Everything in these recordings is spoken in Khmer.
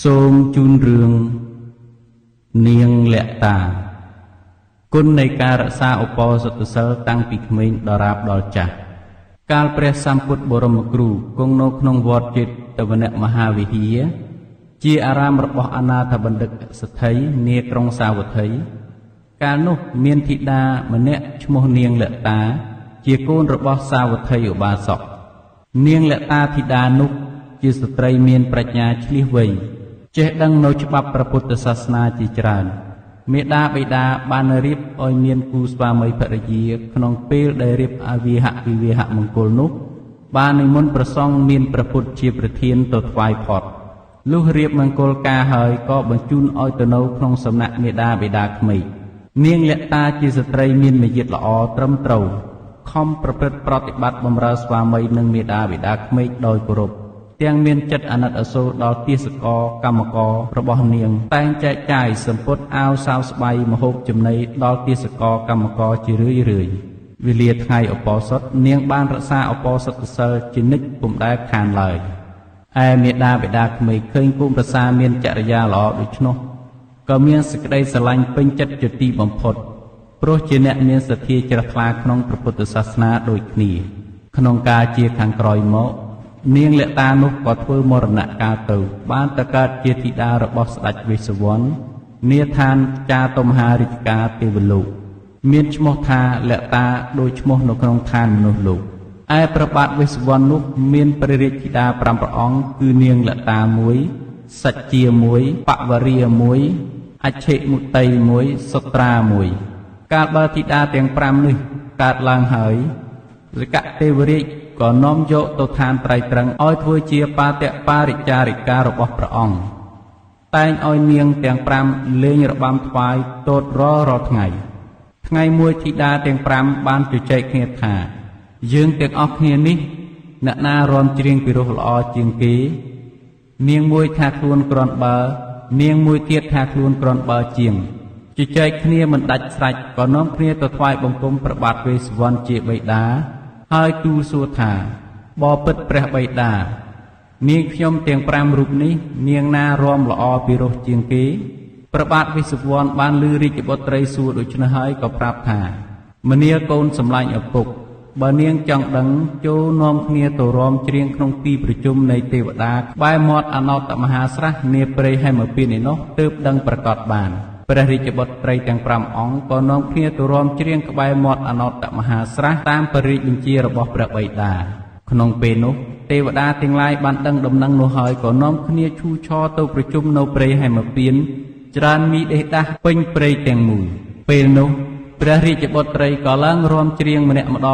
សូមជូនរឿងនាងលក្ខតាគុណនៃការរក្សាឧបោសថសិលតាំងពីក្មេងដល់រាបដល់ចាស់កាលព្រះសម្ពុទ្ធបរមគ្រូគង់នៅក្នុងវត្តចេតវនមហាវិហារជាអារាមរបស់អនាថបណ្ឌិតសទ្ធិនាក្រុងសាវត្ថីកាលនោះមានធីតាម្នាក់ឈ្មោះនាងលក្ខតាជាកូនរបស់សាវត្ថីឧបាសកនាងលក្ខតាធីតានោះជាស្ត្រីមានប្រាជ្ញាឆ្លៀសវៃចេះដឹងនៅច្បាប់ព្រះពុទ្ធសាសនាជាច្រើនមេដាបិតាបានរៀបឲ្យមានគូស្វាមីភរិយាក្នុងពេលដែលរៀបអវិហវិវាហមង្គលនោះបាននិមន្តព្រះសង្ឃមានព្រះពុទ្ធជាប្រធានទៅថ្វាយផតលុះរៀបមង្គលការហើយក៏បញ្ជូនឲ្យទៅនៅក្នុងសំណាក់មេដាបិតាក្មេកនាងលក្ខតាជាស្ត្រីមានមារយាទល្អត្រឹមត្រូវខំប្រព្រឹត្តប្រតិបត្តិបម្រើស្វាមីនិងមេដាបិតាក្មេកដោយគោរពទាំងមានចិត្តអាណិតអាសូរដល់ទាសករកម្មកររបស់នាងតែងចែកចាយសម្ពុតអាវសាវស្បៃមហូបចំណីដល់ទាសករកម្មករជារឿយវេលាថ្ងៃឧបោសថនាងបានរក្សាឧបោសថសិលជានិច្ចពុំដែលខានឡើយឯមេដាបិតាក្មេកឃើញគុំប្រសាមានចរិយាល្អដូច្នោះក៏មានសេចក្តីស្រឡាញ់ពេញចិត្តជាទីបំផុតព្រោះជាអ្នកមានសទ្ធាជ្រះថ្លាក្នុងព្រះពុទ្ធសាសនាដូចគ្នាក្នុងកាលជាខាងក្រោយមកនាងលក្ខតានោះក៏ធ្វើមរណកាលទៅបានទៅកើតជាធីតារបស់ស្ដេចវេស្សវណ្ណនាឋានចាតុមហារាជការទេវលោកមានឈ្មោះថាលក្ខតាដោយឈ្មោះនៅក្នុងឋានមនុស្សលោកឯព្រះបាទវេស្សវណ្ណនោះមានព្រះរាជធីតា5ព្រះអង្គគឺនាងលក្ខតា1សច្ជា1បវរា1អច្ឆិមុតី1សុត្រា1កាលបើធីតាទាំង5នេះកើតឡើងហើយសកទេវរាជក៏នាំយកទៅឋានត្រៃត្រឹងឲ្យធ្វើជាបាតបរិចារិការបស់ព្រះអង្គតែងឲ្យនាងទាំង5លេងរបាំថ្វាយទតរាល់ថ្ងៃមួយធីតាទាំង5បានជជែកគ្នាថាយើងទាំងអស់គ្នានេះអ្នកណារាំច្រៀងពីរោះល្អជាងគេនាងមួយថាខ្លួនក្រាន់បើនាងមួយទៀតថាខ្លួនក្រាន់បើជាងជជែកគ្នាមិនដាច់ស្រេចក៏នាំគ្នាទៅថ្វាយបង្គំព្រះបាទវេស្សវណ្ណជាបិតាហើយទូលសួរថាបបិទ្ធព្រះបិតានាងខ្ញុំទាំង5រូបនេះនាងណារាំល្អពីរោះជាងគេព្រះបាទវេស្សវណ្ណបានឮរាជបុត្រីសួរដូច្នេះហើយក៏ប្រាប់ថាមនាកូនសម្លាញ់ឪពុកបើនាងចង់ដឹងចូលនាំគ្នាទៅរាំច្រៀងក្នុងទីប្រជុំនៃទេវតាក្បែរមាត់អនោតមហាស្រះនាព្រៃហេមពាន្តឯនោះទើបដឹងប្រកាសបានព្រះរាជបុត្រីទាំង5អង្គក៏នាំគ្នាទៅរាំច្រៀងក្បែរមាត់អនោតមហាស្រះតាមព្រះរាជបញ្ជារបស់ព្រះបិតាក្នុងពេលនោះទេវតាទាំងឡាយបានដឹងដំណឹងនោះហើយក៏នាំគ្នាឈូឆរទៅប្រជុំនៅព្រៃហេមពាន្តច្រើនមីដេះដាស់ពេញព្រៃទាំងមូលពេលនោះព្រះរាជបុត្រីក៏ឡើងរាំច្រៀងម្នាក់ម្ដ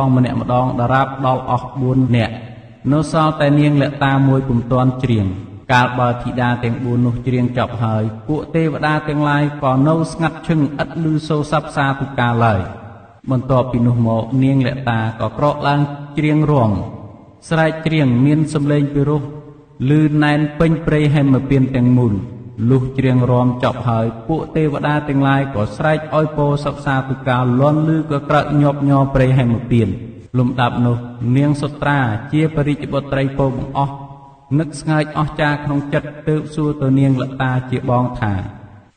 ងដរាបដល់អស់4នាក់នៅសល់តែនាងលក្ខតាមួយពុំទាន់ច្រៀងកាលបើធីតាទាំង4នោះច្រៀងចប់ហើយពួកទេវតាទាំងឡាយក៏នៅស្ងាត់ឈឹងឥតឮសូរស័ព្ទសាទុការឡើយបន្ទាប់ពីនោះមកនាងលក្ខតាក៏ក្រោកឡើងច្រៀងរាំស្រែកច្រៀងមានសម្លេងពីរោះឮណែនពេញព្រៃហេមពាន្តទាំងមូលលុះច្រៀងរាំចប់ហើយពួកទេវតាទាំងឡាយក៏ស្រែកឲ្យពោសិក្សាទុការលន់ឮក៏ក្រើកញាប់ញ័រព្រៃហេមពាន្តលំដាប់នោះនាងសុត្រាជាព្រះរាជបុត្រីពោបង្អស់នឹកស្ងើចអស់ចាក្នុងចិត្តទើបសួរទៅនាងលក្ខតាជាបងថា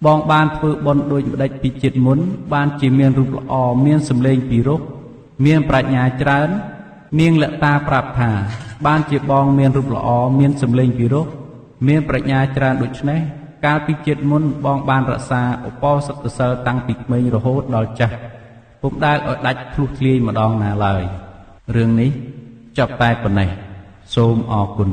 បងបានធ្វើបុណ្យដូចម្ដេចពីជាតិមុនបានជាមានរូបល្អមានសម្លេងពីរោះមានប្រាជ្ញាច្រើននាងលក្ខតាប្រាប់ថាបានជាបងមានរូបល្អមានសម្លេងពីរោះមានប្រាជ្ញាច្រើនដូច្នេះកាលពីជាតិមុនបងបានរក្សាឧបោសថសិលតាំងពីក្មេងរហូតដល់ចាស់ពុំដែលឲ្យដាច់ធ្លុះធ្លាយម្ដងណាឡើយរឿងនេះចប់តែប៉ុណ្ណេះសូមអរគុណ